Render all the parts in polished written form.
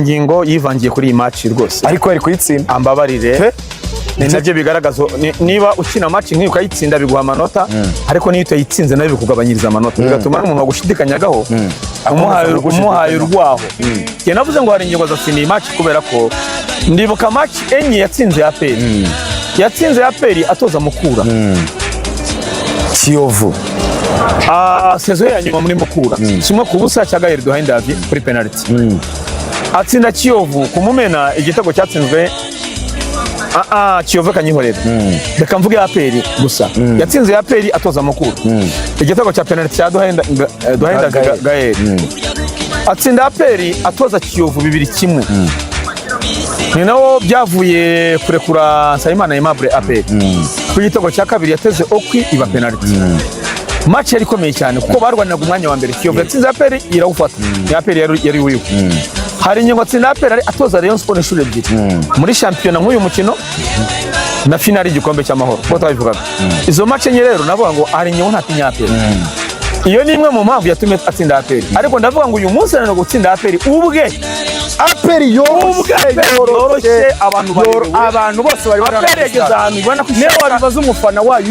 Ngingo yivangiye kuri iyi match rwose ariko yari kuyitsinda ambabarire ni nabyo bigaragaza niba ukina match nk'iyo ukayitsinda biguha amanota ariko niyo utayitsinze nayo bikugabanyiriza amanota bigatuma n'umuntu wagushidikanyagaho umuhaye urwaho je navuze ngo hari ingingo za fini match kubera ko ndibuka match enye yatsinze APR yatsinze APR atoza Mukura Kiyovu saison ya nyuma muri Mukura kimwe ku busa cya Gaël Duhaindavi kuri penalty atsinda Kiyovu kumumena igitego cyatsinzwe Kiyovu kanyihorera reka mvuge APR gusa yatsinze APR atoza Mukura igitego cya penalty cya Duhaindavi Gaël atsinda APR atoza Kiyovu 2-1 ni nawo byavuye kurekura Nsabimana Aimable APR ku gitego cya kabiri yateze Okwi iba penalty match yari komeye cyane kuko barwaniraga umwanya wa mbere Kiyovu yatsinze APR irawufata APR yari wiwe hari ingingo atsinda APR ari atoza Rayon Sport inshuro ebyiri muri champion nk'uyu mukino na finale y'igikombe cy'amahoro ko twabivugaga izo match nye rero navuga ngo ari ingingo ntatinya APR iyo ni imwe mu mpamvu yatumye atsinda APR ariko ndavuga ngo uyu munsi no gutsinda APR ubwe APR yoroshe abantu bose bari barageza ahantu ibona ko newe wabibaza umufana wayo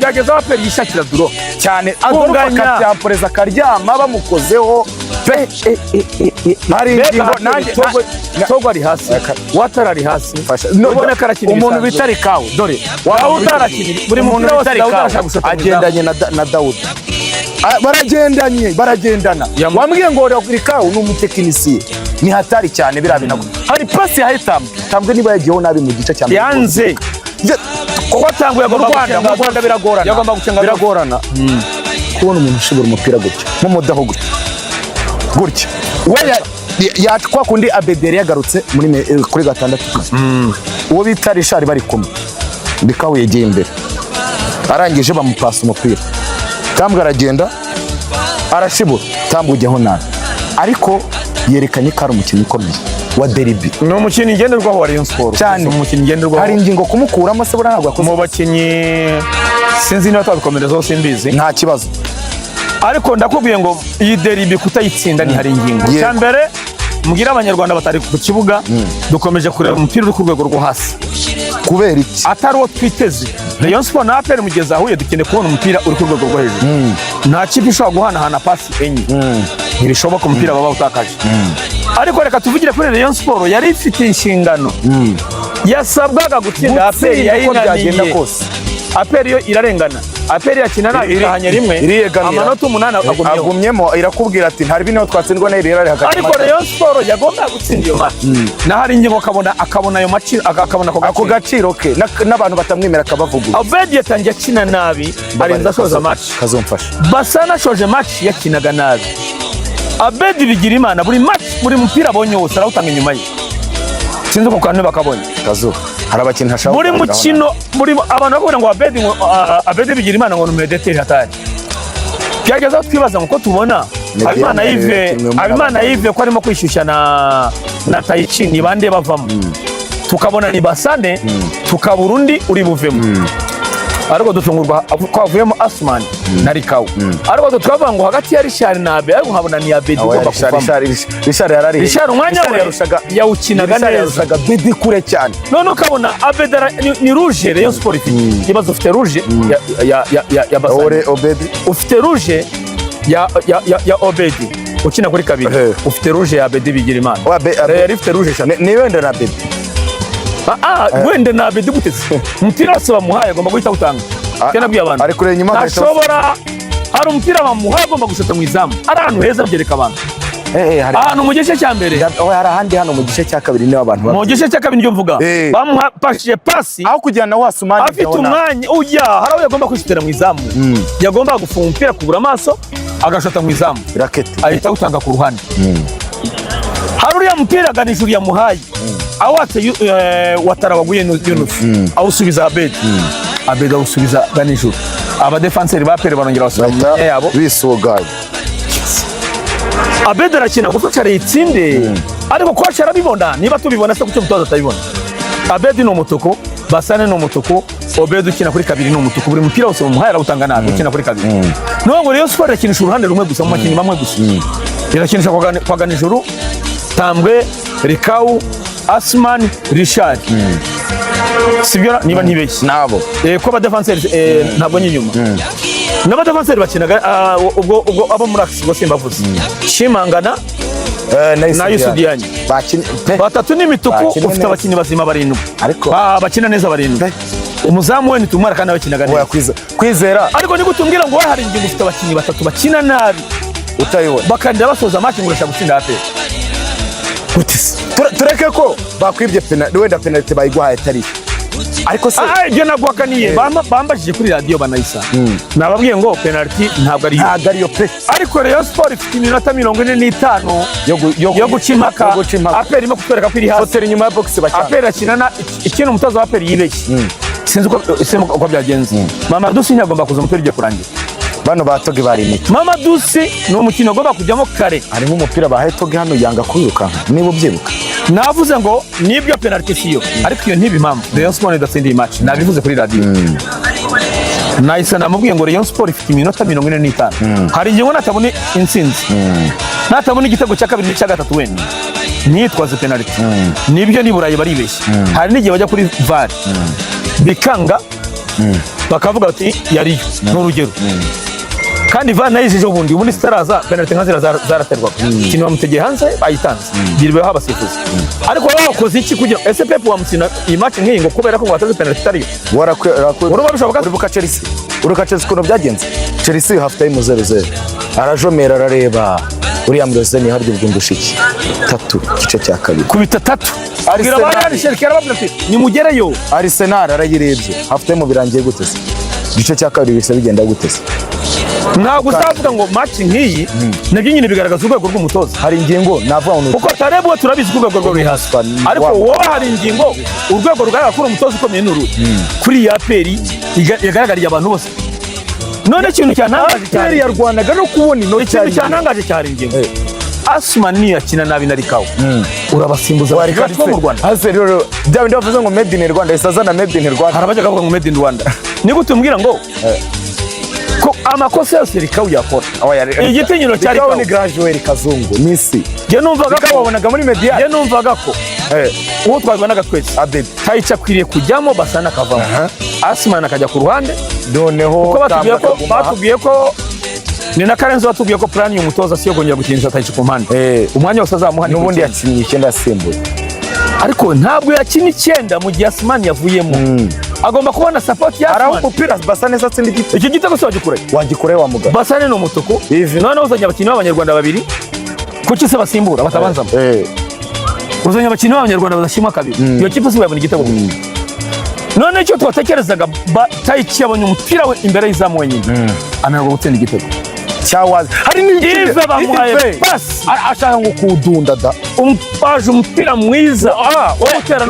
yageza APR yishakira duro cyane azonganya cyamporeza karyama bamukozeho hari ingingo nanjye togo ari hasi watara ari hasi ubone karakini umuntu bitari kawe dore wawe utarakini buri muntu bitari kawe agendanye na Dawudi baragendana wambwiye ngo uri kawe n'umutekinisiye ni hatari cyane birabinago hari pasi ya tambwe niba yagiyeho nabi mu gice cyane yanze ko tanguye mu Rwanda biragorana yagomba gucenga biragorana kubona umuntu ushobora umupira gutya nk'umudaho gutya we yatwa kundi Abederi yagarutse muri kuri gatandatu uwo bita Richard bari kumwe bikawe yegeye imbere arangije bamupasa umupira tambwe aragenda arashibura tambwe ujyaho nabi ariko yerekanye ko ari umukino ukomeye wa derby ni umukino ngenderwaho wa Rayon Sport cyane umukino ngenderwaho hari ingingo kumukuramo se bura ntabwo mu bakinyi sinzi niba twabikomerezaho simbizi nta kibazo ariko ndakubwiye ngo iyi derby kutayitsinda ni hari ingingo cya mbere mugira abanyarwanda batari ku kibuga dukomeje kureba umupira uri ku rwego rwo hasi kubera iki atari wo twiteze Rayon Sport na APR mugeza ahuye dukeneye kubona umupira uri ku rwego rwo hejuru nta kipe ishobora guhanahana pasi enye ntibishoboka umupira baba utakaje ariko reka tuvugire kuri Rayon Sport yari ifite inshingano yasabwaga gutsinda APR yayinaniye APR yo irarengana APR yakina nabi irahanya rimwe amanota 8 agumyemo irakubwira ati hari bino twatsindwa na irari hagati ariko Rayon Sport yagomba gutsinda iyo match na hari ingingo akabona ayo match akabona ako gaciro ke n'abantu batamwemera akabavuga Obedi yatangiye akina nabi arenza soza match kazomfasha Basana shoje match yakinaga nabi Obedi bigira imana buri match buri mupira abonye wose arawutanga inyuma ye sinzi ko kantu bakabonye kazo hari abakintu hashaka buri mukino buri abantu bakubona ngo Obedi bigira imana ngo numedeteri hatari byageza twibaza ngo ko tubona Abimana Yves ko arimo kwishyushya na Taichi ni bande bavamo tukabona ni Basane tukabura undi uri buvemo ariko dutungurwa kwavuyemo Asman na Rikawu ariko tukavuga ngo hagati ya Richard na Abe ariko nkabona ni Abedi ugomba kuvamo Richard yarari Richard umwanya we yawukinaga neza Abedi kure cyane none ukabona Abedi ni rouge Rayon Sport ibazo ufite rouge ya Basane Obedi ufite rouge ya Obedi ukina kuri kabiri ufite rouge ya Abedi bigira imana yari ufite rouge cyane ni wenda na Abedi wende na Abedi guteze umupira wose bamuhaye agomba guhita utanga cyane bwiye abantu ari kure nyuma ashobora hari umupira bamuhaye agomba gushota mu izamu ari ahantu heza byereka abantu ahantu mu gice cya mbere hari ahandi hano mu gice cya kabiri niyo abantu mu gice cya kabiri nibyo mvuga bamuhapashije pasi aho kujyana aho Asumani afite umwanya hari aho yagomba kwishotera mu izamu yagomba gufunga umupira kubura amaso agashota mu izamu ahita utanga ku ruhande hari uriya mupira ganijuru yamuhaye awatse watara waguye Yunus awusubiza Abedi awusubiza ganijuru abadefenseri ba APR barongera basubira yabo bisugaye Abedi arakina gufasha reyitsinde ariko ko arabibona niba tubibona se kucyo mutoza atabibona Abedi ni umutuku Basane ni umutuku Obedi ukina kuri kabiri ni umutuku buri mupira wose bamuhaye arawutanga nabi ukina kuri kabiri none ngo Rayon Sport irakinisha uruhande rumwe gusa mu makinyi bamwe gusa irakinisha kwa ganijuru Tambwe, Rikau, Asman, Richard. Sibyo niba ntibeshye nabo ko abadefanseri ntabwo nyinyuma n'abadefanseri bakinaga ubwo abo muri Axis bose mbavuze Shimangana na Yusudianye batatu n'imituku ufite abakinnyi bazima barindwi ariko bakina neza barindwi umuzamu we nitumara kandi abakinaga neza kwizera ariko nigutumbwira ngo hari ingingo ufite abakinnyi batatu bakina nabi utayibona bakandira basoza match ngo urashaka gutsinda APR tureke ko bakwibye penalty wenda penalty bayiguhaye atari ariko se ibyo nagwakaniye bambajije kuri radio banayisa nababwiye ngo penalty ntabwo ari yo pe ariko Rayon Sport ifite iminota 45 yo gucimaka APR irimo kutwereka ko iri hasi hoteli nyuma ya box bakina APR akinana ikintu umutoza wa APR yibeshye sinzi uko byagenze Mama Dusi ntagomba kuza umupira ugiye kurangira bano batoge bari imiti Mama Dusi ni umukino ugomba kujyamo kare harimo umupira bahaye toge hano yanga kwiruka niba ubyibuka navuze ngo nibyo penalty siyo ariko iyo ntibi impamvu Rayon Sport idatsindiye match nabivuze kuri radio nahise namubwiye ngo Rayon Sport ifite iminota 45 hari igihe natabona intsinzi natabona igitego cya kabiri n'icya gatatu wenda nitwaze penalty nibyo ni Burayi baribeshye hari n'igihe bajya kuri VAR bikanga bakavuga ati yariyo n'urugero kandi VAR nayijije ubundi staraza penalty nka zaraterwa kintu bamutegeye hanze bayitanze girwe ha basifuzi ariko bakoze iki kugira SPP wamusina iyi match nk'iyi ngo kubera ko ngwataze penalty tariyo urumva bishoboka uribuka Chelsea kuno byagenze Chelsea half time 0-0 arajomera arareba William Rosen haryo bwundushiki 3 gice cya kabiri kubita 3 abwira bari Sherkera baplate ni mugereyo Arsenal arayirebye half time birangiye gute se gice cya kabiri bise bigenda gute se ntabwo uzavuga ngo match nk'iyi nabyo nyine bigaragaza urwego rw'umutoza hari ingingo navuga ngo kuko tarebwe turabizi ko urwego ruri hasi ariko wowe hari ingingo urwego rugaragara ko umutoza ukomeye n'uru kuri ya APR yagaragariye abantu bose none ikintu cyantangaje cyane ya Rwanda no kubona ikintu cyantangaje cyane ingingo Asmani akina nabi na Rikau urabasimbuza bari mu Rwanda hase rero byawe ndavuze ngo made in Rwanda isazana made in Rwanda harabaje kavuga ngo made in Rwanda niko tumbwira ngo ko amakosa yose Rikau yakora igitinyiro cyari ni graduate kazungu nisi je numvaga ko wabonaga muri media je numvaga ko uwo twabanaga twese Abedi tayica kwiriye kujyamo basana kavamo Asmani akajya ku ruhande noneho batubwiye ko ni na Karenzo watubwiye ko plan y'umutoza siyo gongera gukinisha tayica ku mpande umwanya wose azamuha n'ubundi yakinnye 9 asimbuye ariko ntabwo yakina 9 mu gihe Asmani yavuyemo agomba kubona support ya araho umupira Basane se atsindi gito iki gitego so wagikure wa muga Basane no mutuku none uzanya abakinnyi b'abanyarwanda babiri kuki se basimbura batabanzamo uzanya abakinnyi b'abanyarwanda badashimwa kabiri iyo kipe se yabona igitego none cyo twatekerezaga Tayici yabonye umupira we imbere y'izamu wenyine anarwa gutsinda igitego cyawazi hari n'ikipe bamuhaye pass ashaka ngo kudunda da umpaje umupira mwiza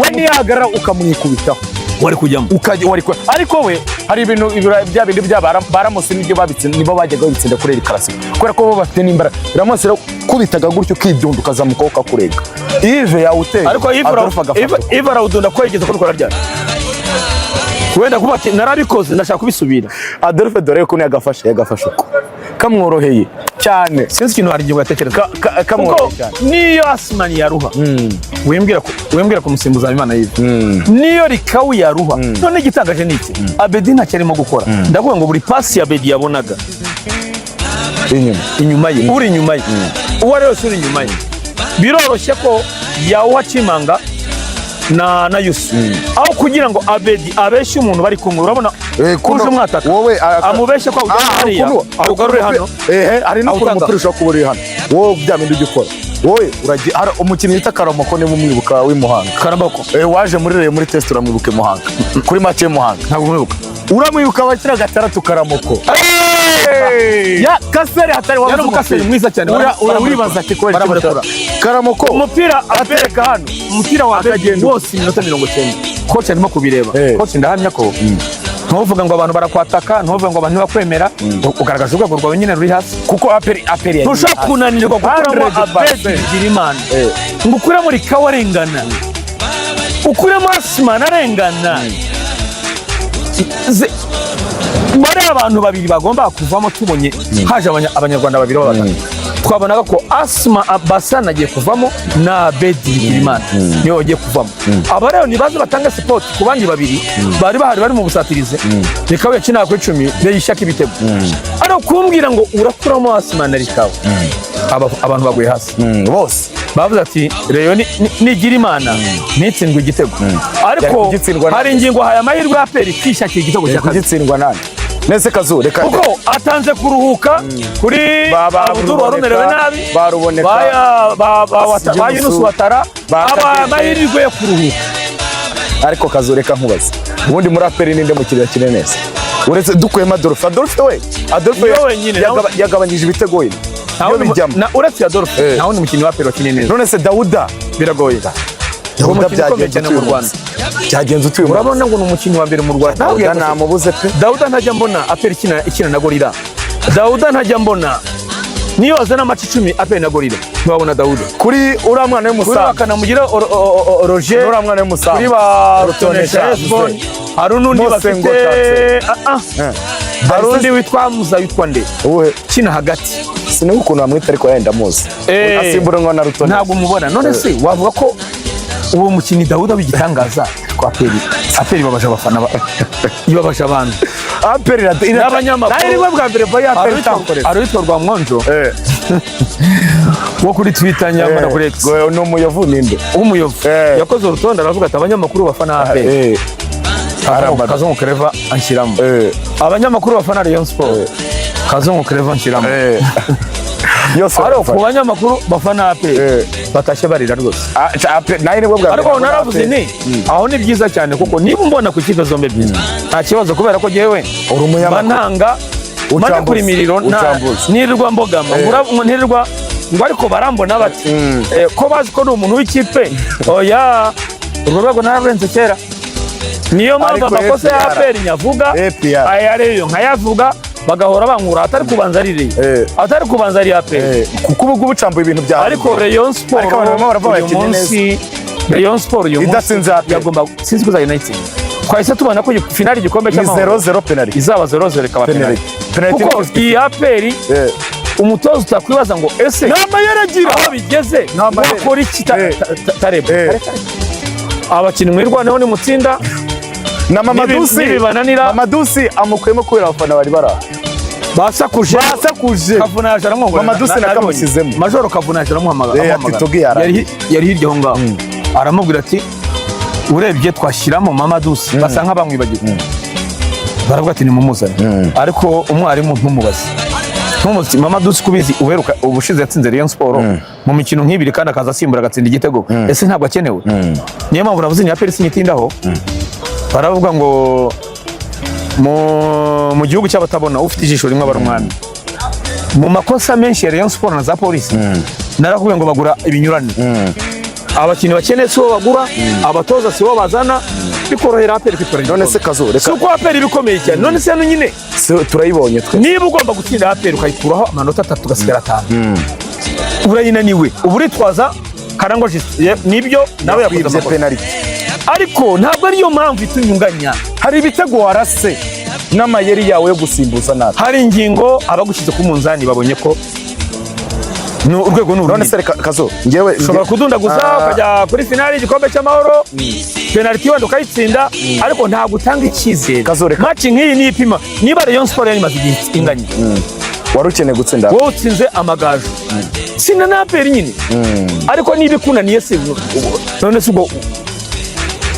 we niyahagarara ukamwikubitaho wari kujyamo ariko we hari ibintu bya bindi baramose n'ibyo babitsinda nibo bajyaga babitsinda kuri Classic kubera ko bo bafite n'imbara Ramose kubitaga gutyo kidunda ukazamuka ukakurega Yves yawuteye ariko Yves arawudunda ko yigeze kubikora ryari wenda kuba ati narabikoze ndashaka kubisubira Adolphe dore ko yagafashe uko kamworoheye cyane sinzi ikintu hari igihe yatekereza kamworoheye cyane niyo Asmani yaruha wembwira kumusimbuza Imana Yves niyo Rikau yaruha none igitangaje niki Abedi ntacyo arimo gukora ndavuga ngo buri pass ya Abedi yabonaga inyuma ye uri inyuma ye uwo rero uri inyuma ye biroroshye ko yawa Chimanga na Yusu aho kugira ngo Abedi abeshe umuntu bari kumwe urabona kuje umwataka wowe amubeshe ko ugarure hano ari no kumupira ushaka kuburi hano wowe byaminde ugikora wowe uragiye umukinnyi wita Karamoko niba umwibuka w'Imuhanga Karamoko waje muri test uramwibuke Muhanga kuri match y'Muhanga ntabwo mwibuka uramwibuka abakira 6 Karamoko ya Kasere hatari wa Kasere mwiza cyane uribaza ati ko Karamoko umupira apereka hano umupira wa Abedi wose iminota 90 coach arimo kubireba coach ndahamya ko ntuvuga ngo abantu barakwataka ntuvuga ngo abantu bakwemera ugaragaza urwego rwawe nyine ruri hasi kuko aperi ntushaka kunanirwa gukuramo Abedi Girimana ngo ukuremo Rikau arengana ukuremo Asmani arengana bari abantu babiri bagomba kuvamo tubonye haje abanyarwanda babiri b'abagabo twabonaga ko Asma Abasana agiye kuvamo na Bedi Bigirimana niyo agiye kuvamo. Aba rero nibaze batanga support ku bandi babiri bari bahari mu busatirize reka we kina kuri 10 beyishaka ibitego. Ari kumbwira ngo urakuramo Asma na Rikawe. Abantu baguye hasi bose bavuze ati Reyo nigira Imana nitsindwe igitego. Ariko hari ingingo haya mahirwe aperi kwishakira igitego cya kugitsindwa nani nese Kazu reka kuko atanze kuruhuka kuri Abdul warumerewe nabi baruboneka ba Yunus Watara aba mahirwe yo kuruhuka. Ariko Kazu reka nkubaze ubundi muri aperi ninde mu kirya kinenese uretse dukuyema Adolphe we yagabanyije ibitego we na uretse Adolphe naho ni mukinnyi wa aperi wakinye neza. None se Dauda biragoye Dauda byagenze mu Rwanda cyagenze utuye urabona ngo n'umukinnyi wa mbere mu Rwanda. Dauda namubuze pe. Dauda ntajya mbona aperi ikina na Gorilla. Dauda ntajya mbona niyo azana amaci 10 aperi na Gorilla ntibabona Dauda kuri uriya mwana w'Umusanze kuri bakanamugira Roger uriya mwana w'Umusanze kuri ba Rutonesha Esbon hari n'undi bafite hari undi witwa Muza witwa nde uwe kina hagati sinzi ukuntu bamwita ariko yenda muzi asimbura ngo na Rutonesha ntabwo mubona. None se wavuga ko uwo mukinnyi Dauda w'igitangaza kwa aperi babaje abafana ibabasha abantu aperi n'abanyamakuru nari bwa mbere baya aperi takorera ari witwa Mwanjo wo kuri Twitter nyamara kuri X no muyovu ninde umuyovu yakoze urutonde aravuga ati abanyamakuru bafana aperi Kazungu Clever anshyiramo abanyamakuru bafana Rayon Sport Kazungu Clever anshyiramo yose ari ku banyamakuru bafana aperi batashe barira rwose nayo nibwo bwa ariko naravuze ni aho ni byiza cyane kuko niba mbona ku kipe zombe byiza nta kibazo kubera ko jewe bananga maze kuri miriro nirwa mbogama nirwa ngo ariko barambona bati ko bazi ko ni umuntu w'ikipe oya urwo rwego nararenze kera niyo mpamvu amakosa ya aperi nyavuga aya Reyo nkayavuga bagahora bankura atari kubanza ari atari kubanza ari aperi kuko ubu gucambuye ibintu bya ariko Rayon Sport Rayon Sport idatsinze yagomba sinzi kuza United twahise tubona ko finali igikombe cy'amahoro 0-0 penalty izaba 0-0 ikaba penalty kuko iyi aperi umutoza utakwibaza ngo ese nama yaragira aho bigeze bakora iki tareba abakinnyi mwirwaneho ni mutsinda na Mamadusi amukuyemo kubera abafana bari bara basakuje Kavunaje aramwongora Mamadusi nakamusizemo Majoro Kavunaje aramuhamagara yari hirya aho ngaho aramubwira ati urebye twashyiramo Mamadusi basa nk'abamwibagiwe baravuga ati nimumuzane ariko umwarimu ntumubaze Mamadusi kubizi uheruka ubushize yatsinze Rayon Sport mu mikino nk'ibiri kandi akaza asimbura agatsinda igitego ese ntabwo akenewe niyo mpamvu navuze ni aperi sinyitindaho baravuga ngo mu gihugu cy'abatabona ufite ijisho rimwe abara umwami mu makosa menshi ya Rayon Sport na za polisi narakubwiye ngo bagura ibinyurane abakinnyi bakeneye si bo bagura abatoza si bo bazana bikorohera aperi kwitorera. None se Kazu reka suko aperi bikomeye cyane none se nyine turayibonye twe niba ugomba gutsinda aperi ukayikuraho amanota 3 ugasigara 5 urayinaniwe uburitwaza Karangwa nibyo nawe yakoze penalty ariko ntabwo ariyo mpamvu itunyunganya. Hari ibitego warase n'amayeri yawe yo gusimbuza nabi hari ingingo abagushyize ku munzani babonye ko urwego n'urundi. None se Kazo ngewe ushobora kudunda gusa ukajya kuri finali igikombe cy'amahoro penalty wenda ukayitsinda ariko ntabwo utanga icyizere. Match nk'iyi ni ipima niba Rayon Sport yari maze igihe inganye wari ukeneye gutsinda wowe utsinze amagaju sinna na aperi nyine ariko niba ikunaniye se none se ubwo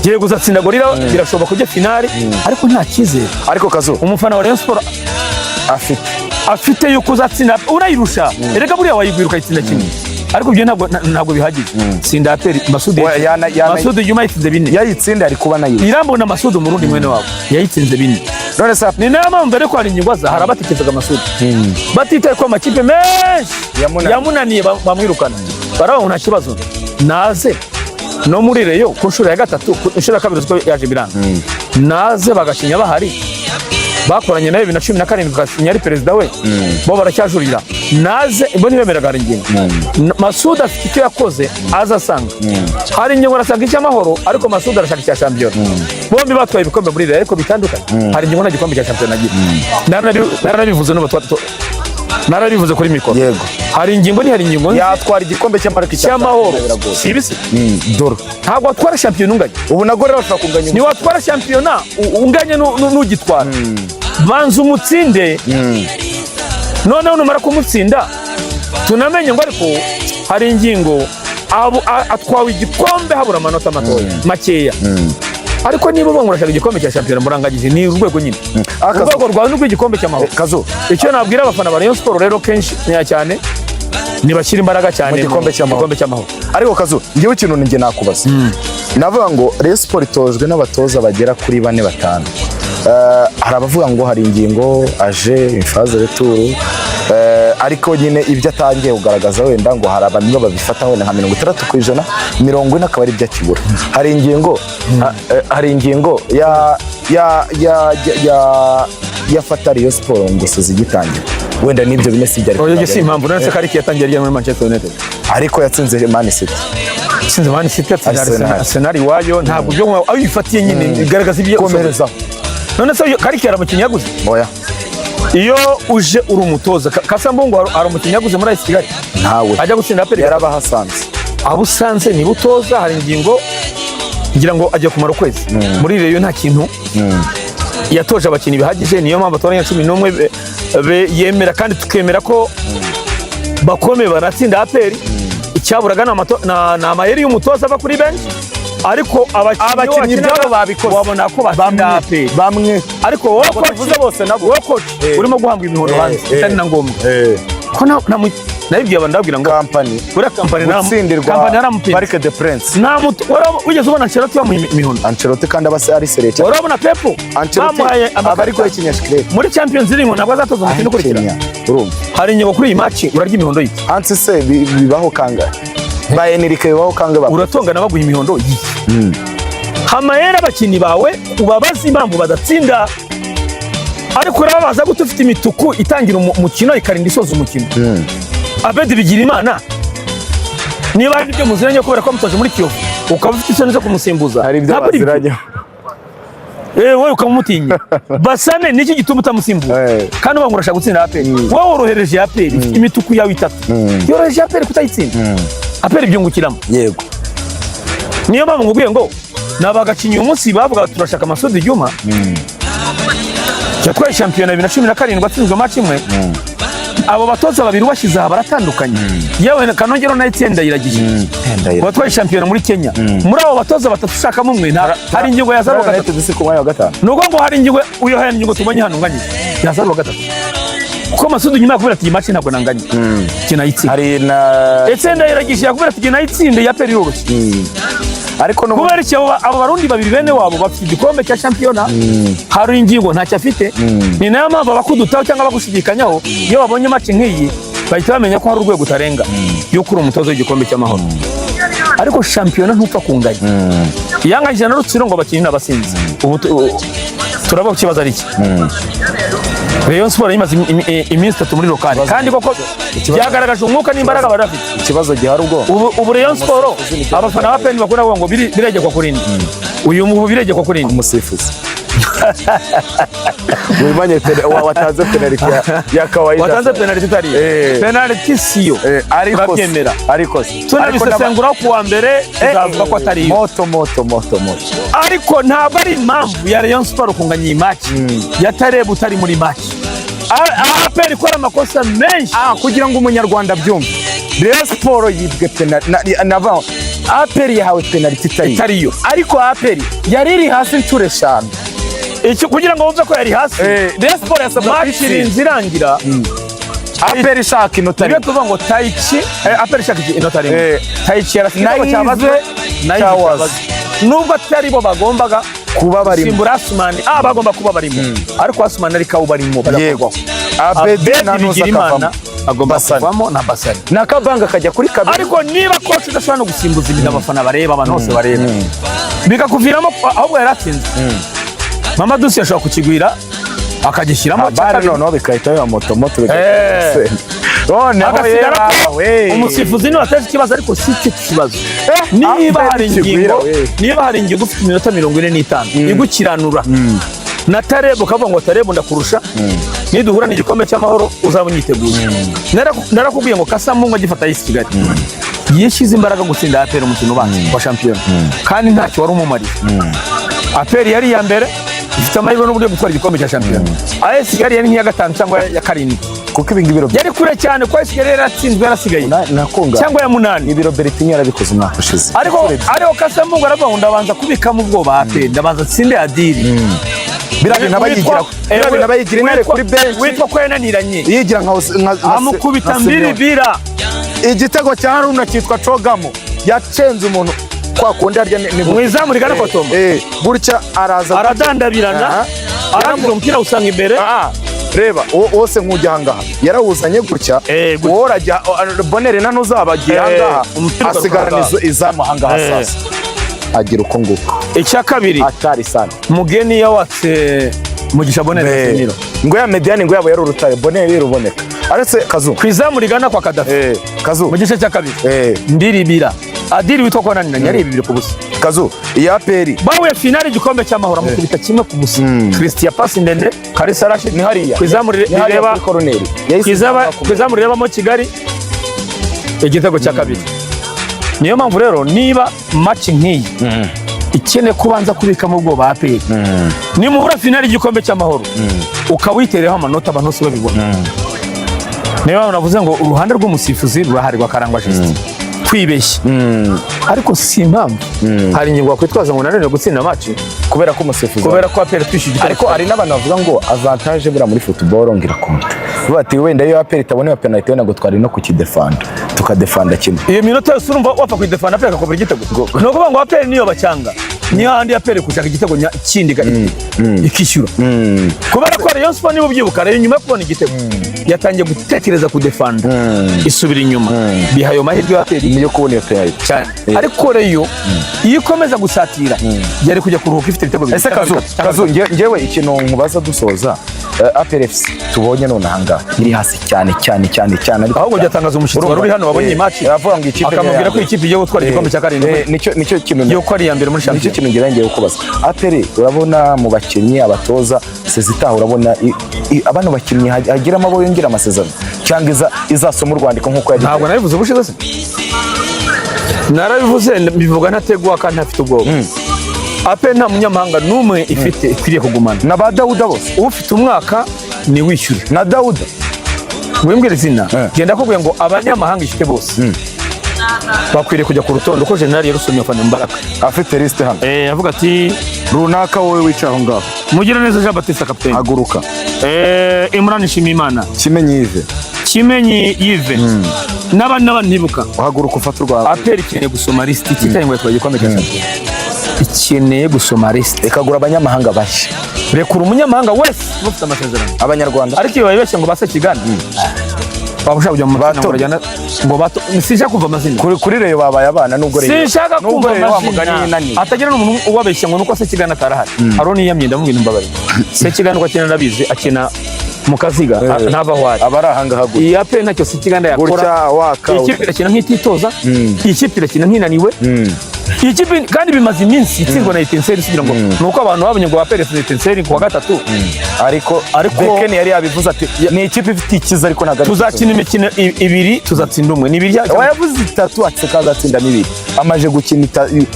giye guzatsinda Gorilla birashoboka kujya finali ariko nta cyizere. Ariko Kazo umufana wa Rayon Sport afite yuko uzatsinda urayirusha erega buriya wayigwiruka itsinda kimwe ariko ibyo ntabwo bihagije. Tsinda aperi Masudi Juma yitsinze 4 yayitsinda ari kuba nayo irambona Masudi umurundi mwene wabo yayitsinze 4 none se ni nama mbere ko ari inyingwa za harabatekezaga Masudi batitaye ko amakipe menshi yamunaniye bamwirukana baraho nta kibazo naze no muri Reyo ku nshuro ya gatatu inshuro ya kabiri uko yaje biranga naze bagashinya bahari bakoranye nayo 2017 gashinya ari perezida we bo baracyajurira naze bo ntibemeraga ingingo Masudi afite icyo yakoze azasanga hari ingingo arasanga icy'amahoro ariko Masudi arashaka icya champion bombi batwaye ibikombe muri Reyo ariko bitandukanye hari ingingo na gikombe cya champion nagiye narabivuze no narabivuze kuri mikoro yego hari ingingo yatwara igikombe cy'amahoro sibisi doro ntabwo watwara shampiyona unganya ubu nagore bashobora kunganya ni watwara shampiyona unganye n'ugitwara banza umutsinde noneho numara kumutsinda tunamenye ngo ariko hari ingingo atwawe igikombe habura amanota makeya ariko niba bangurashaka igikombe cya shampiyona murangagije ni urwego nyine urwego rwawe n'urw'igikombe cy'amahoro kazo icyo nabwira abafana ba Rayon Sport rero kenshi cyane nibashyira imbaraga cyane mu gikombe cy'amahoro ariko kazo ngewe ikintu ninjye nakubaza navuga ngo Rayon Sport itojwe n'abatoza bagera kuri 4-5 hari abavuga ngo hari ingingo aje infaze retour ariko nyine ibyo atangiye kugaragaza wenda ngo hari abantu babifata wenda nka 60%, 40 akaba ari ibyo akibura. Hari ingingo ya fata Rayon Sport ngo zigitangira wenda nibyo bine sijya ariko oye si impamvu none se Kariki yatangiye rya muri Manchester United ariko yatsinze Man City Arsenal wayo ntabwo byo ayifatiye nyine igaragaza ibyo komereza none se Kariki yaramukinnyi yaguze oya iyo uje uri umutoza Kasambungu ari umukinnyi yaguze muri AS Kigali ntawe ajya gutsinda aperi yarabahasanze abusanze ni butoza hari ingingo ngira ngo ajya kumara ukwezi muri reyo nta kintu yatoje abakinnyi bihagije niyo mpamvu atoranya 11 yemera kandi tukemera ko bakomeye baratsinda aperi icyaburaga na amayeri y'umutoza ava kuri bench ariko abakinnyi byabo babikoze wabona ko batsinda aperi bamwe ariko wowe bose nabo urimo guhambwa imihondo hanze itari na ngombwa ko nabibwiye abandabwira ngo company gutsindirwa Parc des Princes wigeze ubona Ancelotti bamuha imihondo Ancelotti kandi abase ari serete urabona Pepo bamuhaye abari ko ikinyashikire muri Champions League ntabwo azatoza umukino ukurikirana urumva hari ingingo kuri iyi match urarya imihondo yiki Anse se bibaho kangahe ba Enrique bibaho kangahe uratongana baguha imihondo yiki hamayera abakinnyi bawe ubabaza impamvu badatsinda ariko urababaza gute ufite imituku itangira umukino ikarinda isoza umukino Abedi bigira imana niba ari byo muziranye kubera ko mutoje muri Kiyovu ukaba ufite isoni zo kumusimbuza hari ibyo baziranye wowe ukamutinya basane niki gituma utamusimbuza kandi bangurasha gutsinda aperi wowe worohereje aperi imituku yawe itatu yoroheje aperi kutayitsinda aperi byungukiramo yego niyo mpamvu ngubwiye ngo nabagacinye umunsi bavuga turashaka Masudi Juma cyatwaye shampiyona 2017 atsinzwe match imwe abo batoza babiri bashyize aha baratandukanye yewe Kanongero na Etienne Ndayiragije batwaye shampiyona muri Kenya muri abo batoza batatu ushakamo umwe hari ingingo ya 0-5 nuko ngo hari ingingo uyo hari ingingo tubonye hano nganye ya 0-5 kuko Masudi nyuma yakubira ati match ntabwo nanganye kinayitsinda hari na Etienne Ndayiragije yakubira ati kinayitsinde ya peri yoroshye ariko no kubera icyo abo barundi babiri bene wabo bafite igikombe cya shampiyona hari ingingo ntacyo afite ni nayo mpamvu abakudutaho cyangwa bagushidikanyaho iyo babonye match nk'iyi bahita bamenya ko hari urwego utarenga yo kuri umutozo w'igikombe cy'amahoro ariko shampiyona ntupfa kunganya yanganyije na Rutsiro ngo abakinnyi n'abasinzi ubu turaba kibazo ari iki Rayon Sport yimaze iminsi 3 muri lokale kandi koko byagaragaje umwuka n'imbaraga barafite ikibazo gihari ubwo ubu Rayon Sport abafana ba PN bakora ngo biregekwa kurindi uyu mu biregekwa kurindi umusifuzi wimanye watanze penalty ya kawaida watanze penalty tari penalty siyo ariko tunabisesengura ku wa mbere tuzavuga ko atari moto ariko ntabwo ari impamvu ya Rayon Sport kunganya iyi match yatareba utari muri match aperi ikora amakosa menshi kugira ngo umunyarwanda byumve Rayon Sport yibwe penalty aperi yahawe penalty itariyo ariko aperi yari iri hasi inshuro 5 icyo kugira ngo wumve ko yari hasi Rayon Sport yasabwa match irangira aperi shaka inota rimwe tuvuga ngo Taichi aperi shaka inota rimwe Taichi yarasigaye cyabazwe nubwo atari bo bagombaga kuba bari simbura Asman bagomba kuba barimo ariko Asman ari kawo barimo yego Abedi nanuza kavamo agomba kuvamo na Basari nakabanga kajya kuri kabiri ariko niba coach udashobora no gusimbuza ibintu abafana bareba abantu bose bareba bikakuviramo ahubwo yaratsinze Mama Dusi yashobora kukigwira akagishyiramo cyane noneho bikahita ya moto agasigara umusifuzi niwe ateze ikibazo ariko si cyo kibazo niba hari ingingo ufite iminota 45 igukiranura na Tarebo kavuga ngo Tarebo ndakurusha niduhura n'igikombe cy'amahoro uzaba unyiteguye. Narakubwiye ngo Kasamungu agifata y'isi Kigali yishize imbaraga gutsinda APR umukino ubanza wa shampiyona kandi ntacyo wari umumariye. APR yari ya mbere ifite amahirwe n'uburyo gutwara igikombe cya shampiyona. AS Kigali yari nk'iya gatanu cyangwa ya karindwi kuko ibingi biro yari kure cyane kwa AS Kigali yaratsinzwe yarasigaye cyangwa ya munani. Ibiro Bertinho yarabikoze umwaka ushize. Ariko Kasamungu aravuga ngo ndabanza kubikamo ubwoba APR ndabanza tsinde Adili. Birabe nabayigira intare kuri bench witwa ko yananiranye yigira nka amukubita 2-2. Igitego cya Haruna cyitwa Cogamo yacenze umuntu kwa kundi arya ni mwizamu rigana Kotombo gutya araza aradandabirana aramuza umupira usanga imbere. Reba wose nkujya hangaha yarawuzanye gutya worajya Bonere na ntuzabagiye hangaha asigarana izamu hangaha sasa agira uko nguko. Icya kabiri atari sana Mugeni yawatse Mugisha Bonere Seniro ngo ya Mediane ngo yabo yari urutaye Bonere ruboneka aretse Kazu kwizamu rigana kwa Kadafi Kazu mu gice cya kabiri 2-2 Adili witwa ko nanina yari 2 ku busa. Kazu iya APR bawe finale igikombe cy'amahoro mukubita kimwe ku busa. Christian Pasi ndende Kalisa Rashid ni hariya kwizamu rireba Colonel kwizamu rirebamo Kigali igitego cya kabiri. Niyo mpamvu rero niba match nk'iyi ikene kubanza kubikamo ubwoba APR ni muhura finale igikombe cy'amahoro ukawitereho amanota abantu bose babibona. Niyo navuze ngo uruhande rw'umusifuzi rurahari rwa Karangwa Justin kwibeshya ariko si impamvu hari ingingo kwitwaza ngo nanone gutsinda match kubera ko umusifuzi kubera ko APR twishije. Ariko ari n'abantu bavuga ngo avantage bura muri football ngira konta bati wenda iyo APR itabone penalty wenda ngo twari no kukidefanda tukadefanda kimwe iyo minota yose urumva wapfa kwidefanda APR akakobera igitego no kuvuga ngo APR niyo bacyanga niyo handi APR kushaka igitego kindi ikishyura kubera ko Rayon Sport nibo byibuka rero nyuma yo kubona igitego yatangiye gutekereza kudefanda isubira inyuma bihayo mahirwe APR niyo kubona iyo penalty cyane. Ariko reyo iyo ikomeza gusatira yari kujya kuruhuka ifite ibitego ese Kazu ngewe ikintu nkubaza dusoza APR FC tubonye none hanga iri hasi cyane ahubwo byatangaza umushyitsi wari uri hano wabonye match avuga ngo ikipe akamubwira ko ikipe igiye gutwara igikombe cya karindwi nicyo kintu yo ko ari ya mbere muri shampiyona. Nicyo kintu ngerengeye kubaza APR urabona mu bakinnyi abatoza sezitaho urabona abantu bakinnyi hagira amabo yongera amasezerano cyangwa izasoma urwandiko nkuko yagiye. Ntabwo nabivuze ubushize se narabivuze bivuga ntategwa kandi ntafite ubwoba. APR nta munyamahanga numwe ifite ikwiriye kugumana na ba Dauda bose ufite umwaka ni wishyure na Dauda wimbwira izina genda kubwiye ngo abanyamahanga ifite bose bakwiriye kujya ku rutondo ko General yarusomye afana Mbaraga afite liste hano avuga ati runaka wowe wicaye aho ngaho mugira neza Jean Baptiste kapiteni aguruka Imran Shimimana Kimenyi Yves n'abandi ntibuka uhaguruka ufata urwa APR ikeneye gusoma liste kitanye ngo twagiye kwambika ikeneye gusoma liste ikagura abanyamahanga bashya rekura umunyamahanga wese ufite amasezerano abanyarwanda ariko iyo babeshye ngo base Kigali babushaka kujya mu matsinda barajyana ngo bato sinshaka kumva amazina kuri reyo babaye abana nubwo reyo sinshaka kumva amazina atagira n'umuntu ubabeshya ngo nuko se Kigali atarahari Aroni yamye ndamubwira imbabare se Kigali ngo akina nabize akina mu kaziga ntava hwari abari ahanga hagu iya APR ntacyo se Kigali yakora ikipe irakina nk'ititoza ikipe irakina nk'inaniwe ikipe kandi bimaze iminsi itsindwa na Etincelle kugira ngo nuko abantu babonye ngo APR Etincelle ku wa gatatu ariko Bekeni yari yabivuze ati ni ikipe ifite ikiza ariko nagari tuzakina imikino ibiri tuzatsinda umwe nibiri yavuze 3 ati kazatsinda nibiri amaje gukina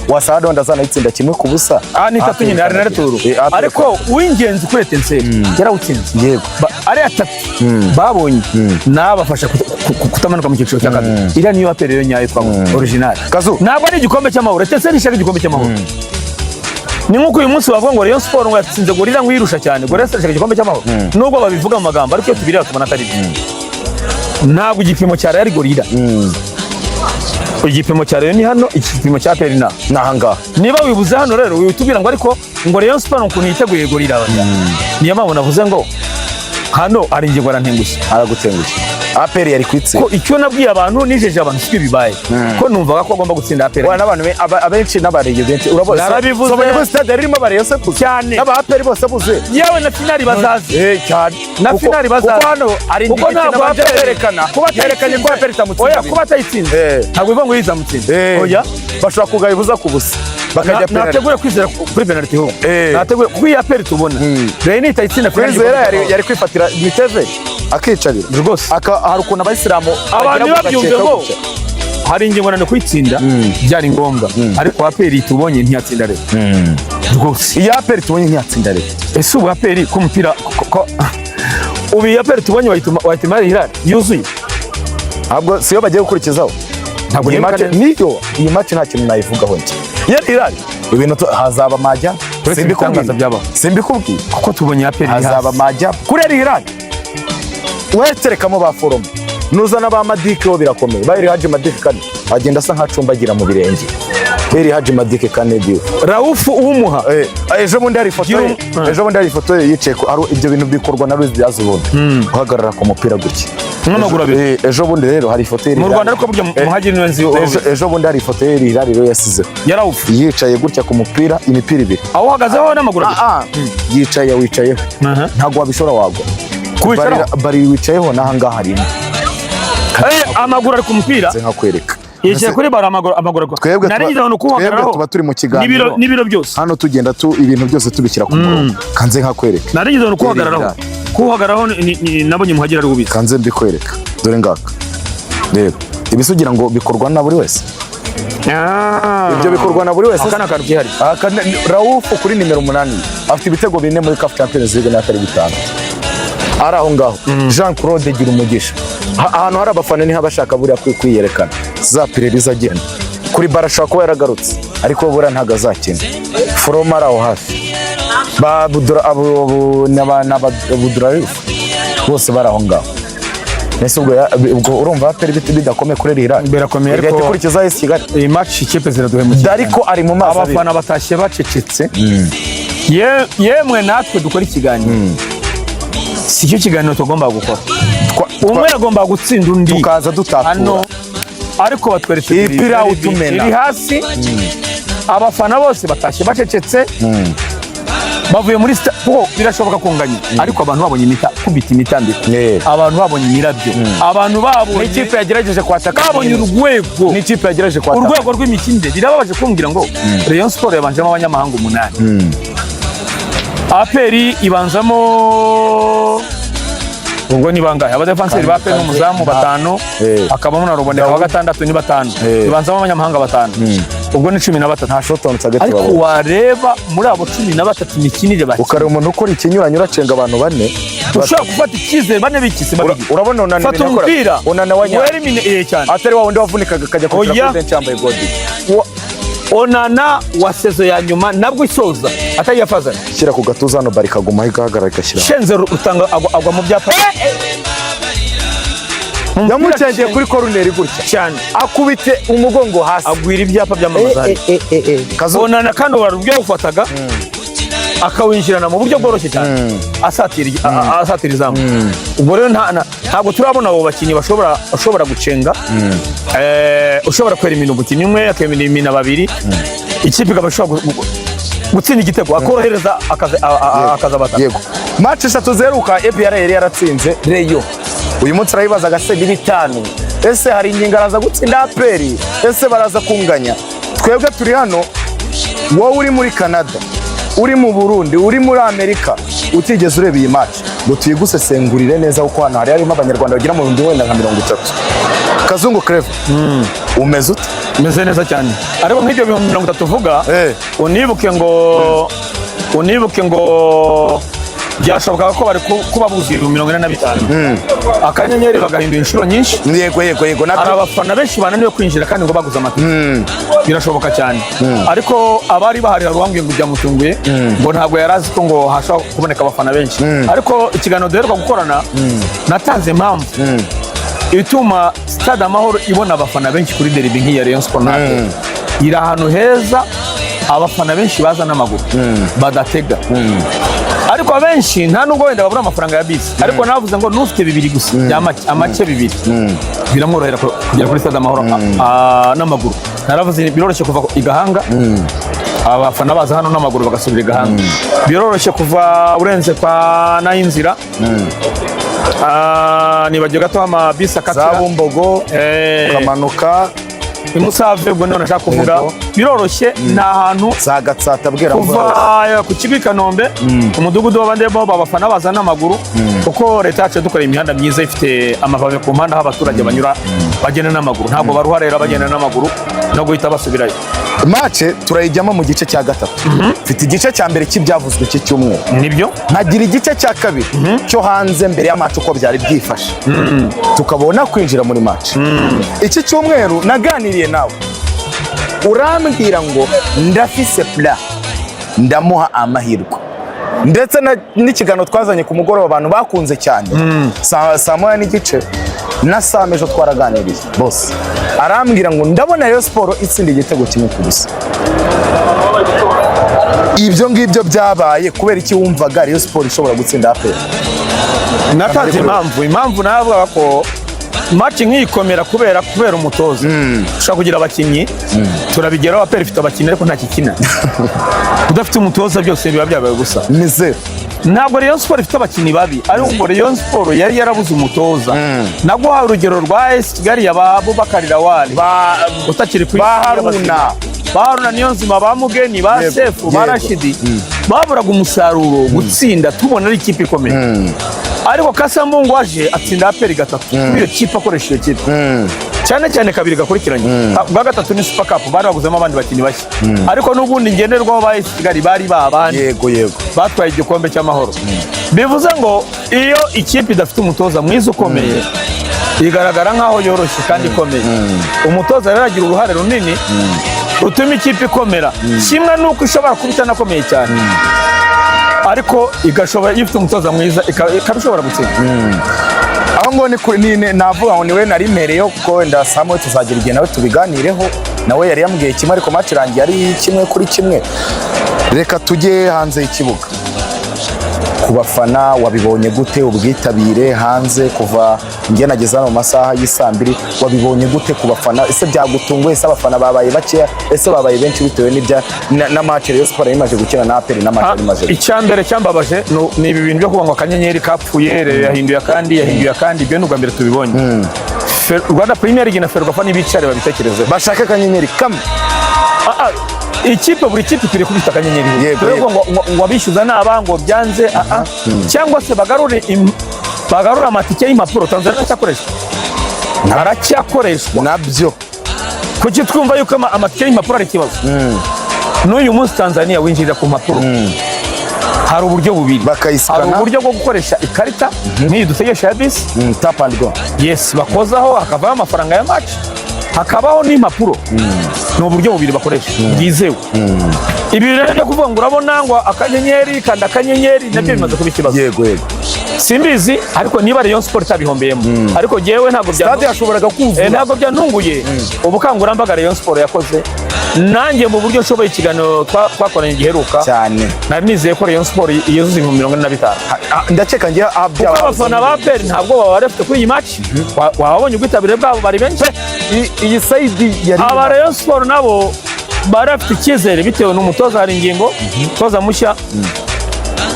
wasada ndazana itsinda kimwe ku busa ni 3 nyine ari na returu ariko uw'ingenzi kuri Etincelle yarawutsinze yego ari 3 babonye nabafasha kutamanuka mu cyiciro cya kabiri iriya niyo APR yo nyayo twa original Kazu ntabwo ari igikombe cy'amahoro Etincelle ishaka igikombe cy'amahoro ni nkuko uyu munsi bavuga ngo Rayon Sport ngo yatsinze gorira ngo yirusha cyane gorira ishaka igikombe cy'amahoro nubwo babivuga mu magambo ariko tubireba tubona atari ntabwo igipimo cya Real gorira igipimo cya Rayon ni hano igipimo cya APR nahanga niba wibuze hano rero witubwira ngo ariko ngo Rayon Sport ukuntu yiteguye gorira niyo mpamvu navuze ngo hano ari ingingo arantengushye aragutengushye APR yari kwitsinda ko icyo nabwiye abantu nijeje abantu sibyo bibaye ko numvaga ko agomba gutsinda APR n'abantu abenshi n'abareyo benshi urabona narabivuze muri stade yarimo abareyo se cyane n'aba APR bose buze yewe na finali bazaze cyane na finali bazaze kuko hano ari kuko ntabwo yerekana kuba yerekanye ko APR itamutsinda oya kuba atayitsinze ntabwo bivuga ngo yizamutsinda oya bashobora kugayibuza ku busa bakajya penalty nateguye kwizera kuri penalty ho nateguye kuko iyi APR tubona rero nitayitsinda kwizera yari kwifatira miteve akicarira rwose hari ukuntu abayisilamu abantu babyumve ngo hari ingingo nane kwitsinda byari ngombwa ariko APR tubonye ntiyatsinda rero rwose iyi APR tubonye ntiyatsinda rero ese ubu APR ko umupira ubu iyi APR tubonye wahituma Hilal yuzuye ntabwo siyo bagiye gukurikizaho ntabwo iyi match nta kintu nayivugaho nje yari Hilal ibintu hazaba majya simbikubwiye kuko tubonye APR hazaba majya kuri Hilal weterekamo ba forum nuzana ba Madike bo birakomeye bayiri Haji Madike kane agenda asa nkacumbagira mu birenge beri Haji Madike kane dio Rauf umuha ejo bundi hari ifoto yicaye ko ibyo bintu bikorwa na Luis Diaz ubundi uhagarara ku mupira gutya n'amaguru abiri ejo bundi rero hari ifoto mu Rwanda ariko burya muhaji nwenzi ejo bundi hari ifoto Hilal rero yasize ya Rauf yicaye gutya ku mupira imipira ibiri aho uhagazeho n'amaguru abiri yicaye wicayeho ntago wabishora wagwa bari wicayeho nahangaha harimo amaguru ari ku mupira nkakwereka yicaye kuri bara amaguru naringize abantu kuhagararaho tuba turi mu kiganiro n'ibiro byose hano tugenda ibintu byose tubishyira ku murongo kanze nkakwereka naringize abantu kuhagararaho nabonye muhagira ari ubizi kanze mbikwereka dore ngaka rero ibisugira ngo bikorwa na buri wese ibyo bikorwa na buri wese akana kantu kihari Rauf kuri nimero 8 afite ibitego 4 muri CAF Champions League n'atari bitanu ari aho ngaho Jean Claude gira umugisha ahantu hari abafana ni habashaka buriya kwiyerekana za Pireliza agenda kuri barashaka kuba yaragarutse ariko buriya ntago azakina From ari aho hafi ba Budura abo n'abudura bose bari aho ngaho nese ubwo urumva APR bidakomeye kuri Hilal birakomeye ariko kurikiza isi Kigali iyi match ikipe ziraduhemukira ariko ari mu mazi abafana batashye bacecetse yemwe natwe dukora ikiganiro si cyo kiganiro tugomba gukora umwe yagomba gutsinda undi tukaza dutakura ariko batweretse ipira utumena iri hasi abafana bose batashye bacecetse bavuye muri kuko birashoboka kunganya ariko abantu babonye kubita imitambiko abantu babonye imirabyo abantu babonye ikipe yagerageje kwataka babonye urwego n'ikipe yagerageje kwataka urwego rw'imikinde birababaje kumbwira ngo Rayon Sport yabanjemo abanyamahanga 8 APR ibanzamo ubwo ni bangahe abadefanseri ba APR n'umuzamu 5 akabamo na Ruboneka wa gatandatu ni 5 ibanzamo abanyamahanga 5 ubwo ni 13 nta shotonse agati ariko wareba muri abo 13 imikinire baki ukare umuntu ukora ikinyuranyo uracenga abantu 4 ushaka gufata ikizere bane bikise babiri urabona unana fata umupira unana wanya wari mine cyane atari wa wundi wavunikaga kajya ku president cyambaye godi onana wa sezo ya nyuma nabwo isoza atayafazana shyira ku gatuza hano bari kaguma higahagarara ikashyira shenze rutanga agwa mu byapa yamucengeye kuri corner gutya cyane akubite umugongo hasi agwira ibyapa by'amamazani onana kandi warubyo ufataga akawinjirana mu buryo bworoshye cyane asatira izamu ubwo rero ntabwo turabona abo bakinnyi bashobora gucenga ushobora kwera imino umukinnyi umwe akemera imina babiri ikipe ikabashobora gutsinda igitego akorohereza akaza batatu yego match 3 zeruka APR yari yaratsinze Rayon uyu munsi arayibaza gasedi 5 ese hari ingingo araza gutsinda APR ese baraza kunganya twebwe turi hano wowe uri muri Canada uri mu Burundi uri muri Amerika utigeze ureba iyi match ngo tuyigusesengurire neza uko hano harimo abanyarwanda bagira mu 130 Kazungu Clever umeze ute meze neza cyane ariko nk'ibyo 30 uvuga unibuke ngo byashoboka ko bari kuba buzi 45 akanyenyeri bagahindura inshuro nyinshi yego nabyo abafana benshi bananiwe kwinjira kandi ngo baguze amatike birashoboka cyane ariko abari bahari harwambwiye ngo byamutunguye ngo ntabwo yarazi ko ngo hashobora kuboneka abafana benshi ariko ikiganiro duheruka gukorana natanze impamvu ituma Stade Amahoro ibona abafana benshi kuri derby nk'iya Rayon Sport iri ahantu heza abafana benshi baza n'amaguru badatega ariko abenshi nta nubwo wenda babura amafaranga ya bisi ariko navuze ngo nufite bibiri gusa amace bibiri biramworohera kugera kuri stade Amahoro n'amaguru. Naravuze biroroshye kuva i Gahanga abafana baza hano n'amaguru bagasubira i Gahanga, biroroshye kuva urenze kwa Nayinzira nibagiye gato amabisi akatira za Bumbogo ukamanuka Imusave, ubwo none nashaka kuvuga biroroshye nta hantu za Gatsata bwera kuva ku kigo i Kanombe umudugudu w'abandemo babafana baza n'amaguru kuko leta yacu dukoreye imihanda myiza ifite amapave ku mpande aho abaturage banyura bagenda n'amaguru, ntabwo baruha rero bagenda n'amaguru no guhita basubirayo. Match turayijyamo mu gice cya gatatu. Mfite igice cya mbere cy'ibyavuzwe iki cyumweru, nibyo nkagira igice cya kabiri cyo hanze mbere ya match uko byari byifashe tukabona kwinjira muri match. Iki cyumweru naganiriye nawe urambwira ngo ndafise plan ndamuha amahirwe, ndetse n'ikiganiro twazanye ku mugoroba abantu bakunze cyane saa moya n'igice na saa mejo twaraganiriye bose arambwira ngo ndabona Rayon Sport itsinda igitego kimwe ku busa. Ibyo ngibyo byabaye kubera iki wumvaga Rayon Sport ishobora gutsinda APR? Natanze impamvu navuga ko match nk'ikomera kubera umutoza ushaka kugira abakinnyi turabigeraho APR ifite abakinnyi ariko nta kikina udafite umutoza byose biba byabaye gusa mizero. Ntabwo Rayon Sport ifite abakinnyi babi ariko Rayon Sport yari yarabuze umutoza. Naguha urugero rwa AS Kigali ya Abubakar Lawal utakiri kuri Haruna Niyonzima ba Mugeni ba Sefu ba Rashidi baburaga umusaruro gutsinda tubona ari ikipe ikomeye ariko Kasambungu waje atsinda APR gatatu iyo kipe akoresha iyo kipe cyane cyane kabiri gakurikiranye bwa gatatu ni Super Cup bari baguzemo abandi bakinnyi bashya ariko n'ubundi ngenderwaho ba AS Kigali bari babandi yego batwaye igikombe cy'amahoro. Bivuze ngo iyo ikipe idafite umutoza mwiza ukomeye igaragara nkaho yoroshye kandi ikomeye. Umutoza rero agira uruhare runini rutuma ikipe ikomera, kimwe nuko ishobora kuba itanakomeye cyane ariko igashobora ifite umutoza mwiza ikabishobora gutsinda. Aho ngo navuga ngo niwe nari mereyo kuko wenda Samuel tuzagira igihe nawe tubiganireho, nawe yari yambwiye kimwe ariko match irangiye ari kimwe kuri kimwe. Reka tujye hanze y'ikibuga ku bafana, wabibonye gute ubwitabire hanze kuva njye nageze hano mu masaha y'isambiri? Wabibonye gute ku bafana? Ese byagutunguye? Ese abafana babaye bakeya? Ese babaye benshi bitewe na match Rayon Sport imaze gukina na APR na match imaze? Icyambere cyambabaje ni ibi bintu byo kuvuga ngo akanyenyeri kapfuye yahinduye akandi ibyo n'ubwa mbere tubibonye. Rwanda Premier League na Ferwafa n'ibicare babitekereze bashaka akanyenyeri kamwe. Ikipe buri kipe ikwiye kubita akanyenyeri rero ngo abishyuza n'abango byanze cyangwa se bagarura amatike y'impapuro. Tanzania aracyakoreshwa nabyo. Kuki twumva yuko amatike y'impapuro ari ikibazo? N'uyu munsi Tanzania winjirira ku mpapuro hari uburyo bubiri. Hari uburyo bwo gukoresha ikarita nk'iyi dutegesha ya bisi tap and go, yes, bakozaho hakavaho amafaranga ya match, hakabaho n'impapuro. Ni uburyo bubiri bakoresha bwizewe. Ibi rero byo kuvuga ngo urabona ngo akanyenyeri kanda akanyenyeri nabyo bimaze kuba ikibazo. Yego simbizi ariko niba Rayon Sport tabihombeyemo ariko jewe ntabwo stade yashoboraga kuvuga ntabwo byantunguye ubukangurambaga Rayon Sport yakoze. Nanjye mu buryo nshoboye ikiganiro twakoranye giheruka cyane nari nizeye ko Rayon Sport yuzuza 45. Ndakeka ngiye abafana ba APR ntabwo baba barafite kuri iyi match. Wabonye ubwitabire bwabo bari benshi. Iyi side yari aba Rayon Sport nabo barafite icyizere bitewe n'umutoza hari ingingo toza mushya.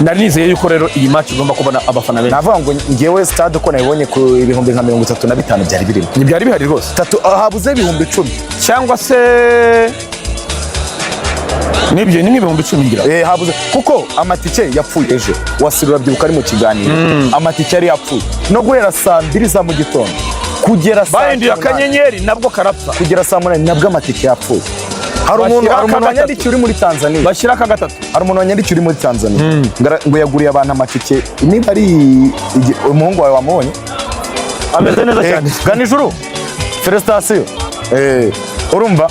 Nari nizeye yuko rero iyi match igomba kubona abafana benshi. Navuga ngo ngewe stade uko nabibonye ku 35,000 byari birimo. Byari bihari rwose. Habuze 10,000 cyangwa se nibyo ni 10,000 ngira. Habuze kuko amatike yapfuye ejo. Wasirura byibuka ari mu kiganiro. Amatike yari yapfuye. No guhera saa 2 za mu gitondo kugera saa bahinduye akanyenyeri nabwo karapfa. Kugera saa 8 nabwo amatike yapfuye. Hari umuntu wanyandikira uri muri Tanzania. Bashyira ka gatatu. Hari umuntu wanyandikira uri muri Tanzania. Ngo yaguriye abantu amatike. Niba ari umuhungu wawe wamubonye? Ameze neza cyane. Ganijuru. Felicitation. Urumva?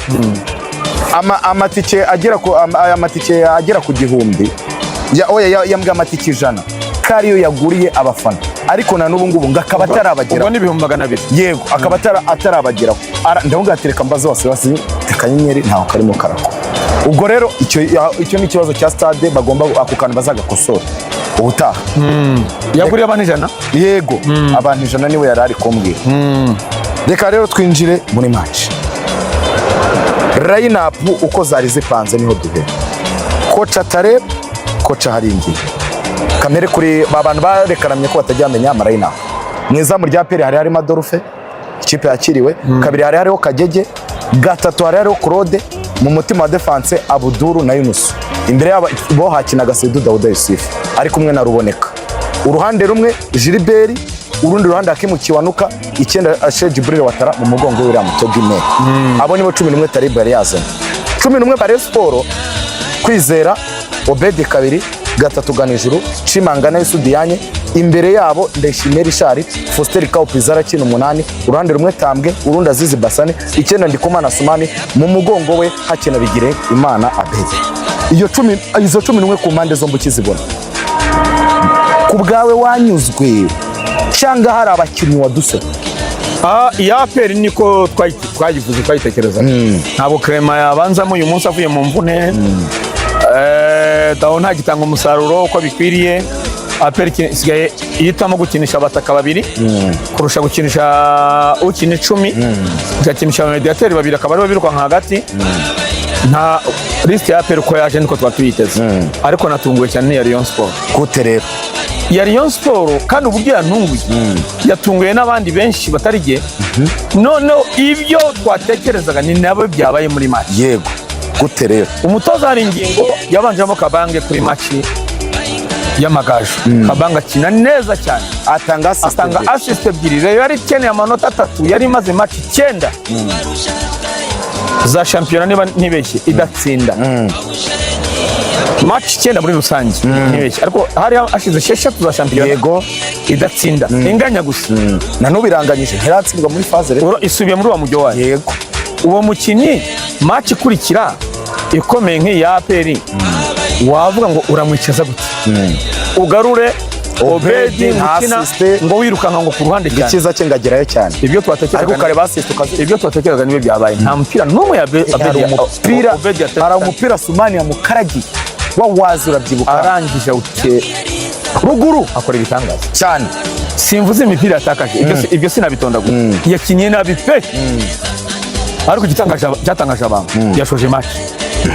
Amatike agera ku gihumbi. Yambwa amatike 100. Kariyo yaguriye abafana. Ariko na n'ubu ngubu ngakaba atarabagera. Ubwo ni 200. Yego, akaba atarabageraho. Ndabunga atereka mbazo wase akanyenyeri ntaho karimo karako. ubwo rero icyo ni ikibazo cya stade bagomba ako kantu bazagakosora ubutaha. Yaguriye abantu 100 yego abantu 100 niwe yari ari kumbwira. Reka rero twinjire muri match. Line up uko zari zipanze niho duhe. Kocha Tareb, kocha Haringi. Kamere kuri abantu barekaramye ko batajyamenya line up. Mwiza mu rya pere hari harimo Adolphe, ikipe yakiriwe. Kabiri hari hariho Kagege, gatatu hari hariho Claude, mu mutima wa defense Abuduru na Yunus. Imbere yabo bo hakinaga Seydou Daouda Yusuf ari kumwe na Ruboneka. Uruhande rumwe Gilbert, urundi ruhande Hakimu Kiwanuka, icyenda Ashe Jibril Watara mu mugongo w'ira Mutogime. Abo nibo 11 Tarib yari yazanye. 11 bare Sport Kwizera Obedi kabiri, gatatu Ganijuru, Chimangana Yusudiyanye, imbere yabo Ndeshimye Richard, Foster Kaupizara kino 8, uruhande rumwe Tambwe, urundi Azizi Basane, icyenda Ndikumana Sumani, mu mugongo we hakina Bigire Imana Abedi. Izo 11 ku mpande zombi kizibona. Ku bwawe wanyuzwe cyangwa hari abakinnyi waduse? Ya peri niko twayivuze twayitekereza. Ntabwo Clement yabanzamo uyu munsi avuye mu mvune. Dawo nta gitanga umusaruro uko bikwiriye. Aperi isigaye ihitamo gukinisha abataka babiri kurusha gukinisha ukina 10, gakinisha mediateur babiri akaba aribo biruka hagati. Nta list ya Aperi ko yaje niko twatwiteze. Ariko natunguwe cyane ya Rayon Sport. Gute rero? Ya Rayon Sport kandi uburyo yantunguye yatunguye n'abandi benshi batarige. None ibyo twatekerezaga ni nabo byabaye muri match. Yego. Gute rero? Umutoza hari ingingo yabanjemo Kabange kuri match y'amagaju. Kabanga kina neza cyane, atanga assist ebyiri. Rero yari keneye amanota 3, yari maze match 9 za shampiyona niba ntibeshye idatsinda. Match 9 muri rusange ntibeshye, ariko hari ashize 6 za shampiyona yego idatsinda, inganya gusa. Nanubiranganyije ntiratsindwa muri phase rero isubiye muri wa mujyo wayo. Yego uwo mukinyi match ikurikira ikomeye nk'iya Aperi wavuga ngo uramwicaza gute? Ugarure Obedi mukina ngo wirukanka ngo ku ruhande cyane ikiza cye ngagerayo cyane. Ibyo twatekerezaga ariko kare basiste ukazi ibyo twatekerezaga nibe byabaye. Nta mupira n'umwe ya Obedi ara umupira Sumani ya Mukaragi wawazi urabyibuka arangije uke ruguru akora ibitangaza cyane. Simvuze imipira yatakaje ibyo sinabitondagura. Yakinye nabi pe. Ariko cyatangaje abantu yashoje match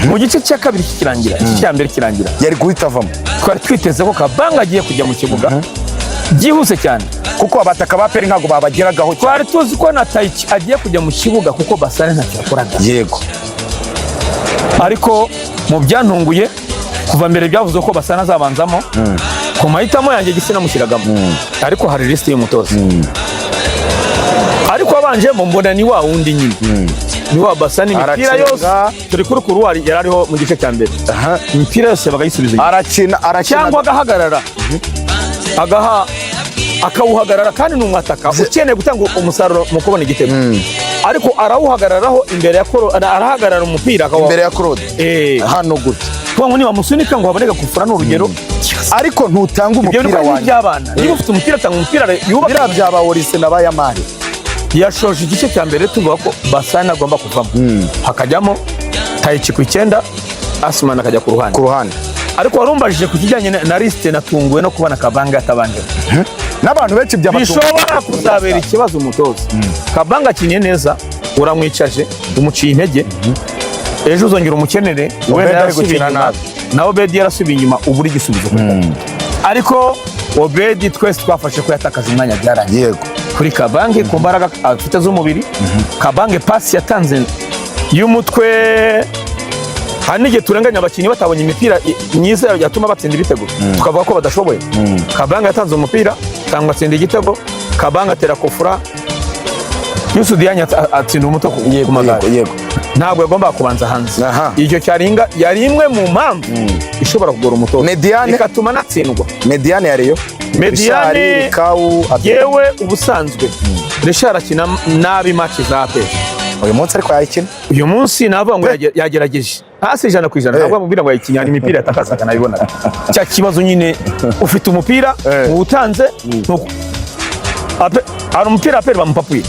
mu gice cya kabiri kirangira, cya mbere kirangira yari guhita avamo. Twari twiteze ko Kabanga agiye kujya mu kibuga byihuse cyane kuko abataka ba Peri ntago babageragaho. Twari tuzi ko na Taiki agiye kujya mu kibuga kuko Basane ntacyo yakoraga. Yego ariko mu byantunguye kuva mbere byavuze ko Basane azabanzamo ku mahitamo yanjye gisi namushyiragamo. Ariko hari list y'umutoza ariko abanje mu mbona ni wa wundi nyine ni wa Basane. Imipira yose turi kuri kuruwari yarariho mu gice cya mbere. Imipira yose bagayisubiza arakina cyangwa agahagarara akawuhagarara kandi n'umwataka ukeneye gutanga umusaruro mu kubona igitego. Ariko arawuhagararaho imbere ya arahagarara umupira imbere ya Claude hano gute ngo niba musunika ngo haboneka kufura n'urugero. Ariko ntutanga umupira wanjye niba ufite umupira tanga umupira yubaka byaba Orise na Bayamari. Yashoje igice cya mbere tuvuga ko Basane agomba kuvamo hakajyamo Taiki ku 9, Asman akajya ku ruhande. Ariko warumbajije ku kijyanye na liste natunguwe no kubona Kabanga atabanje. N'abantu benshi bishobora kuzabera ikibazo umutoza. Kabanga akinye neza uramwicaje umuciye intege, ejo uzongera umukenere wenda yarasubiye nabi na Obedi yarasubiye inyuma uburi gisubizo. Ariko Obedi twese twafashe ko yatakaje umwanya byarangiye. Yego kuri Kabange ku mbaraga afite z'umubiri. Kabange pasi yatanze y'umutwe hari n'igihe turenganya abakinnyi batabonye imipira myiza yatuma batsinda ibitego tukavuga ko badashoboye. Kabange yatanze umupira cyangwa atsinda igitego. Kabange atera kofura Yusuf Dianya atsinda umuto ku magare. Yego ntabwo yagomba kubanza hanze. Icyo cyaringa yari imwe mu mpamvu ishobora kugora umutoza ikatuma natsindwa. Mediane yariyo Mediane yewe ubusanzwe Richard akina nabi match za Aperi. Uyu munsi ariko yayikina. Uyu munsi navuga ngo yagerageje hasi 100%. Ntabwo mubwira ngo yakinya imipira yatakazaga nabibona. Cya kibazo nyine ufite umupira uwutanze ari umupira Aperi bamupapuye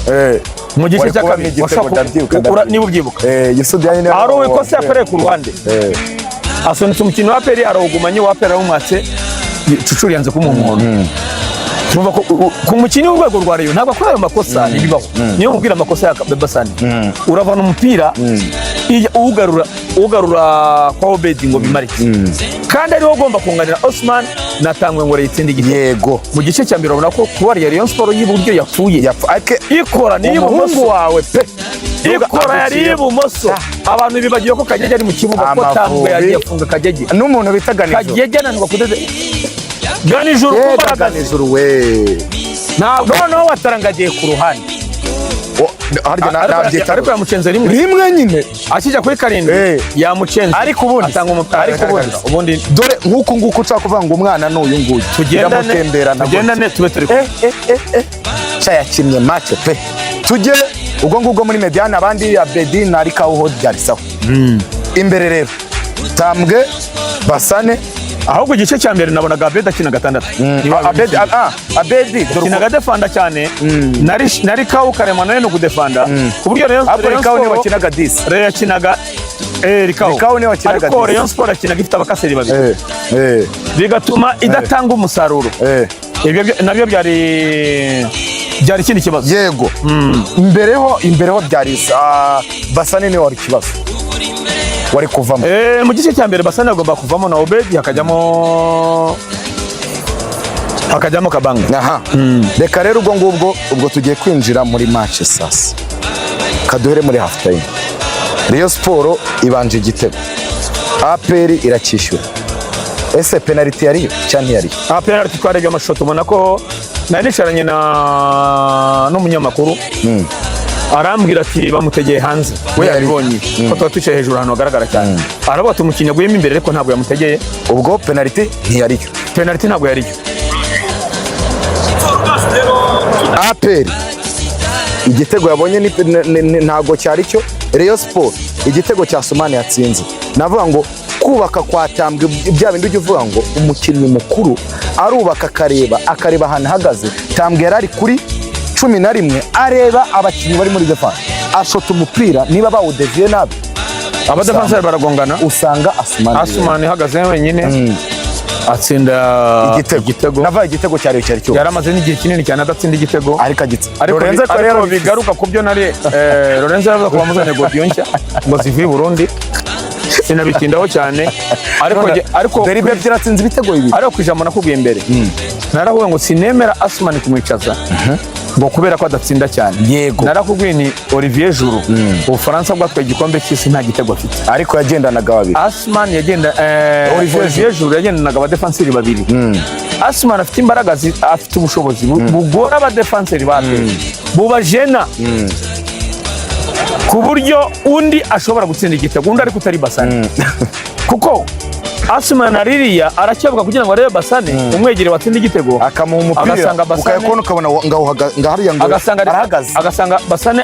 mu gice cya kabiri niba ubyibuka ari uwikosa yakoreye ku ruhande asunitse umukino wa APR arawugumanye wa APR arawumwatse Cucuri yanze kumuhondo turumva ko ku mukinnyi w'urwego rwa Rayon ntabwo akora ayo makosa nibibaho niyo mubwira amakosa ya Bebasani uravana umupira ugarura kwa Obedi ngo bimarike kandi ariho ugomba kunganira Osman natangwe ngo yitsinde igitego yego mu gice cya mbere ubona ko kuba Rayon Sport y'uburyo yapfuye ikora ni umuhungu wawe pe ikora yari ibumoso abantu bibagiye ko Kagege ari mu kibuga ko Tambwe yagiye afunga Kagege n'umuntu bitaganije Kagege nanirwa kudede ganijuru ganijuru we noneho watarangagiye ku ruhande ariko yamucenze rimwe nyine akijya kuri karindwi yamucenze ariko ubundi dore nk'uku nguku ushaka kuvuga ngo umwana n'uyu nguyu tugendane tube turi yakinnye match pe tujye ubwo ngubwo muri Mediane abandi Abedi na Rikaho byari sawa imbere rero Tambwe Basane ahubwo igice cya mbere nabonaga Abedi akina gatandatu Abedi akinaga defanda cyane nari Kawu Karemano no kudefanda ku buryo Rayon Sport ni wakinaga 10 Rayon yakinaga Rikawu ni wakinaga 10 ariko Rayon Sport akinaga ifite abakaseri babiri bigatuma idatanga umusaruro ibyo nabyo byari ikindi kibazo yego imbereho byari Basane ni wari kibazo wari kuvamo mu gice cya mbere Basane agomba kuvamo na Obedi hakajyamo Kabanga reka rero ubwo tugiye kwinjira muri match sasa kaduhere muri half time Rayon Sport ibanje igitego APR irakishyura ese penalty yari cyane yari penalty twarebye amashoto ubona ko nari nisharanye n'umunyamakuru arambwira ati bamutegeye hanze we yabibonye ko tuba twicaye hejuru ahantu hagaragara cyane aravuga ati umukinnyi aguyemo imbere ariko ntabwo yamutegeye ubwo penalty ntabwo yariyo APR igitego yabonye ntabwo cyari cyo Rayon Sport igitego cya Sumani yatsinze navuga ngo kubaka kwa Tambwe bya bindi ujye uvuga ngo umukinnyi mukuru arubaka akareba ahantu ahagaze Tambwe yari ari kuri 11 areba abakinnyi bari muri defense ashota umupira niba bawudeviye nabi abadefanseri baragongana usanga Asumani ihagaze wenyine atsinda igitego nava igitego cyari cyo yaramaze n'igihe kinini cyane adatsinda igitego ariko bigaruka ku byo nari Lorenzo yavuze ko bamuzanye godiyo nshya ngo zivuye i Burundi sinabitindaho cyane ariko Deribe byaratsinze ibitego bibiri ariko kwijambo nakubwiye imbere narahuye ngo sinemera Asumani kumwicaza ngo kubera ko adatsinda cyane yego narakubwiye ni Olivier Juru Ubufaransa bwatwaye igikombe cy'isi nta gitego afite ariko yagendanaga babiri Asumani Olivier Juru yagendanaga abadefanseri babiri Asumani afite imbaraga afite ubushobozi bugora abadefanseri babe bubajena ku buryo undi ashobora gutsinda igitego undi ariko utari Basane kuko Asumani aririya aracyavuga kugira ngo arebe Basane umwegere watsinda igitego akamuha umupira ukayakona ukabona ngahariya ngo agasanga Basane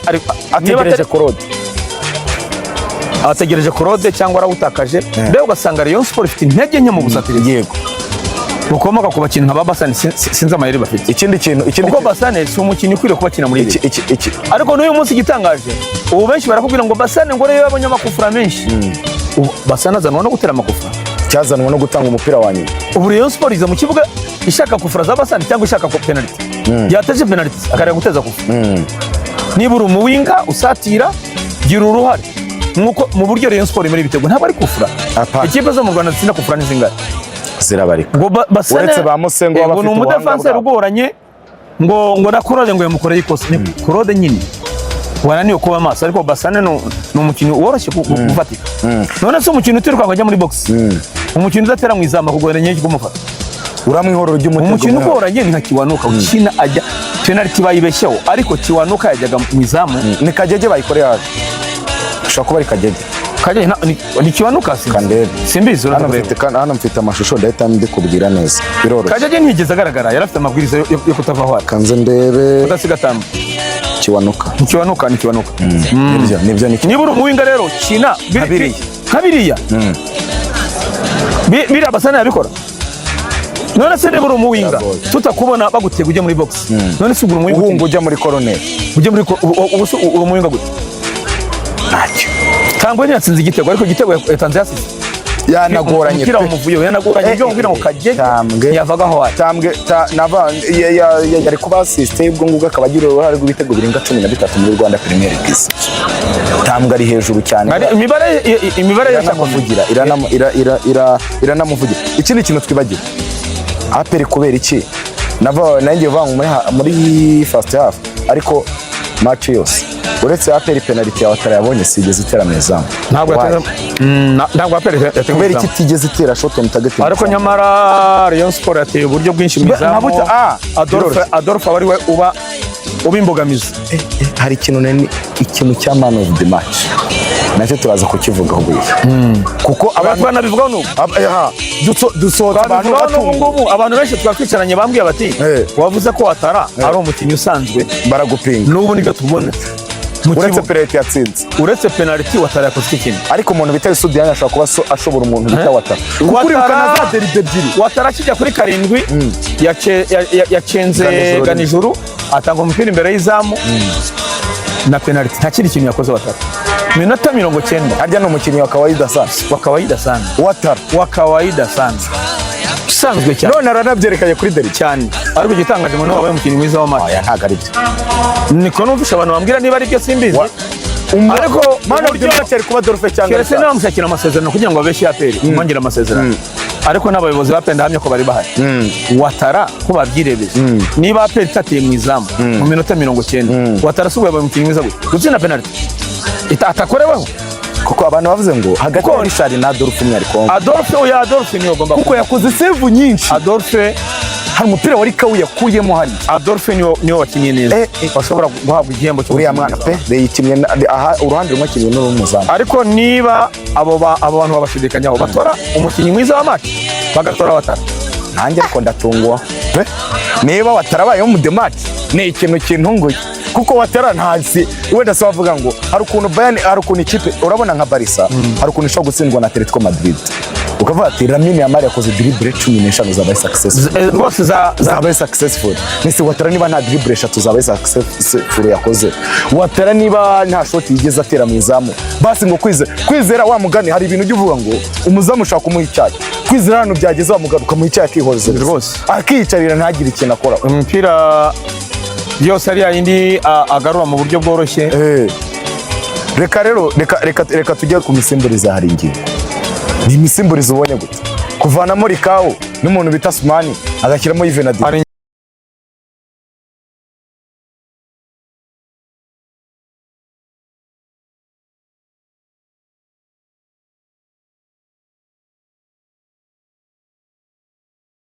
ategereje Claude cyangwa arawutakaje mbere ugasanga Rayon Sport ifite intege nke mu busatirizi yego bukomoka ku bakinnyi nka Basane sinzi amayeri bafite ikindi kintu kuko Basane si umukinnyi ukwiriye kuba akina muri ibi ariko n'uyu munsi igitangaje ubu benshi barakubwira ngo Basane ngo rero yabonye amakufura menshi Basane azanwa no gutera amakufura cyazanwa no gutanga umupira wa nyuma ubu Rayon Sport iza mu kibuga ishaka kufura za Basane cyangwa ishaka ko penalty yateje penalty akareka guteza kufura niba uri umuwinga usatira gira uruhare nkuko mu buryo Rayon Sport muri ibitego ntabwo ari kufura ikipe zo mu Rwanda zitsinda kufura n'izingana zirabarika ngo Basane uretse ba Musengo bafite ubuhanga umudefanseri ugoranye ngo na Claude ngo yamukoreye ikosa ni Claude nyine wananiwe kuba maso ariko Basane no umukino woroshye gufatika none se umukino utirwa ngo ajya muri box umukino udatera mu izama kugoranye nyinshi kumufata uramwihororo ry'umutego umukino ugoranye ni nka Kiwanuka ukina ajya penalty bayibeshyeho ariko Kiwanuka yajyaga mu izamu ni Kagege bayikoreye haje ushaka kuba ari Kagege ni Kiwanuka simbizi hano mfite amashusho ndahita ndikubwira neza biroroshye Kagege ntiyigeze agaragara yari afite amabwiriza yo kutavaho kanze ndebe udasiga tambo Kiwanuka nibyo niba uri umuwinga rero kina kabiriya biriya Basane yabikora none se reba uri umuwinga tutakubona bagutega ujye muri box none se uri umuwinga uhunga ujya muri corner ujye muri uri umuwinga gute ntacyo Tambwe ntiyatsinze igitego ariko igitego yatanze yasize yanagoranye kira umuvuyo yanagoranye ibyo ngira ngo kaje yavaga aho ati Tambwe yari kuba assiste ubwo ngubwo akabagira uruhare rw'ibitego birenga 13 muri Rwanda Premier League Tambwe ari hejuru cyane imibare yashakavugira iranamuvugira ikindi kintu twibagiwe aperi kubera iki nanjye vanga muri first half ariko match yose uretse aperi penalty ya Watara yabonye sigeze itera mezamu ntabwo aperi kubera iki tigeze itera shot on target ariko nyamara Rayon Sport yateye uburyo bwinshi mezamu Adolphe wari we uba imbogamizi hari ikintu cya man of the match nacyo turaza kukivugaho buye kuko abantu banabivugaho nuko dusohotse abantu benshi twakwicaranye bambwiye bati wavuze ko Watara ari umukinnyi usanzwe baragupinga n'ubu niga tubona uretse penalty yatsinze uretse penalty Watara yakoze ikintu ariko umuntu bita Sudiane ashobora kuba ashobora umuntu bita Watara Watara za deride ebyiri Watara kijya kuri 7 yacenze ganijuru atanga umupira imbere y'izamu na penalty nta kindi kintu yakoze Watara minota 90 harya no mukinnyi wa kawaida sana wakawaida sana usanzwe cyane none aranabyerekanye kuri deri cyane ariko igitangaje ngo wabaye umukinnyi mwiza w'amazi ntago ari byo niko numvisha abantu bambwira niba ari byo simbizi ariko mana buryo cyari kuba Adolphe cyangwa keretse nawe mushakira amasezerano kugira ngo abeshye aperi umwongera amasezerano ariko n'abayobozi bapenda hamye ko bari bahari Watara ko babyirebeje niba aperi itatiye mu izamu mu minota 90 Watara subuye abaye umukinnyi mwiza gutsinda penalty atakoreweho kuko abantu bavuze ngo hagati ya Richard na Adolphe umwe ariko Adolphe niyo agomba kuko yakoze save nyinshi Adolphe hari umupira wari kawi yakuyemo hano Adolphe niyo wakinnye neza bashobora guhabwa igihembo cyo uriya mwana pe yikinnye aha uruhande rumwe akinnye n'urumuzamu ariko niba abo bantu babashidikanyaho batora umukinnyi mwiza wa match bagatora Watara nanjye ariko ndatungwa pe niba Watarabaye mu the match ni ikintu kintunguye kuko Watara ntazi wenda se bavuga ngo hari ukuntu Bayern hari ukuntu ikipe urabona nka Barca hari ukuntu ishobora gutsindwa na Atletico Madrid ukavuga ati Lamine Yamal yakoze dribble 15 zabaye successful rwose zabaye successful nise Watara niba nta dribble 3 zabaye successful yakoze Watara niba nta shot yigeze atera mu izamu basi ngo kwizera wa mugani hari ibintu uvuga ngo umuzamu ushaka kumuha icyayi kwizera hano byageze wa mugaruka mu icyayi akihoreza rwose akiyicarira ntagire ikintu akora umupira byose ari yindi agarura mu buryo bworoshye reka tujye ku misimburiza hari ingingo ni imisimburizo ubonye gute kuvanamo Rikawo n'umuntu bita Sumani agashyiramo Juvenal